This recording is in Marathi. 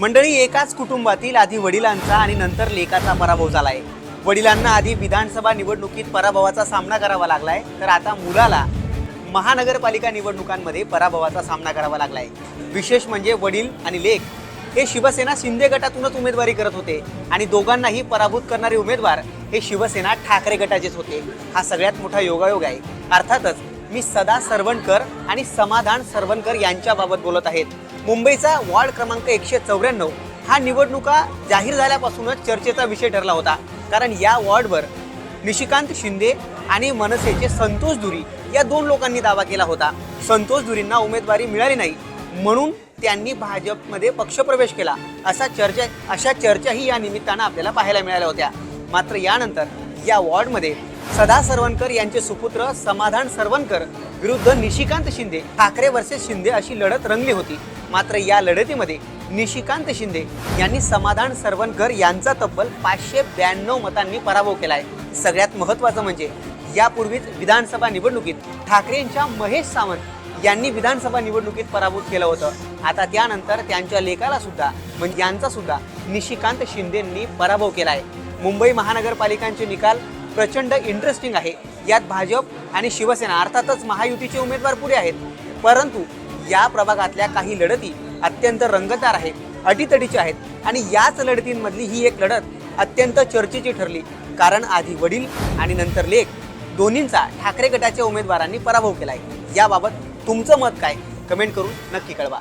मंडळी, एकाच कुटुंबातील आधी वडिलांचा आणि नंतर लेकाचा पराभव झालाय। वडिलांना आधी विधानसभा निवडणुकीत पराभवाचा सामना करावा लागलाय, तर आता मुलाला महानगरपालिका निवडणुकांमध्ये पराभवाचा सामना करावा लागलाय। विशेष म्हणजे वडील आणि लेक हे शिवसेना शिंदे गटातूनच उमेदवारी करत होते आणि दोघांनाही पराभूत करणारे उमेदवार हे शिवसेना ठाकरे गटाचेच होते। हा सगळ्यात मोठा योगायोग आहे। अर्थातच मी सदा सरवणकर आणि समाधान सरवणकर यांच्याबाबत बोलत आहेत। मुंबईचा वॉर्ड क्रमांक 194 हा निवडणुका जाहीर झाल्यापासूनच चर्चेचा विषय ठरला होता, कारण या वॉर्डवर निशिकांत शिंदे आणि मनसेचे संतोष दुरी या दोन लोकांनी दावा केला होता। संतोष दुरींना उमेदवारी मिळाली नाही म्हणून त्यांनी भाजपमध्ये पक्षप्रवेश केला, अशा चर्चाही या निमित्तानं आपल्याला पाहायला मिळाल्या होत्या। मात्र यानंतर या वॉर्डमध्ये सदा सरवणकर यांचे सुपुत्र समाधान सरवणकर विरुद्ध निशिकांत शिंदे, ठाकरे वर्सेस शिंदे अशी लढत रंगली होती। मात्र या लढतीमध्ये निशिकांत शिंदे यांनी समाधान सरवणकर यांचा तब्बल 592 मतांनी पराभव केलाय। सगळ्यात महत्त्वाचं म्हणजे यापूर्वीच विधानसभा निवडणुकीत ठाकरेंच्या महेश सावंत यांनी विधानसभा निवडणुकीत पराभूत केलं होतं। आता त्यानंतर त्यांच्या लेकाला सुद्धा म्हणजे यांचा सुद्धा निशिकांत शिंदेंनी पराभव केलाय। मुंबई महानगरपालिकांचे निकाल प्रचंड इंटरेस्टिंग आहे। यात भाजप आणि शिवसेना अर्थातच महायुतीचे उमेदवार पुढे आहेत, परंतु या प्रभागातल्या काही लढती अत्यंत रंगतदार आहेत, अटीतटीच्या आहेत आणि याच लढतींमधली ही एक लढत अत्यंत चर्चेची ठरली, कारण आधी वडील आणि नंतर लेक दोन्हींचा ठाकरे गटाच्या उमेदवारांनी पराभव केलाय। याबाबत तुमचं मत काय? कमेंट करून नक्की कळवा।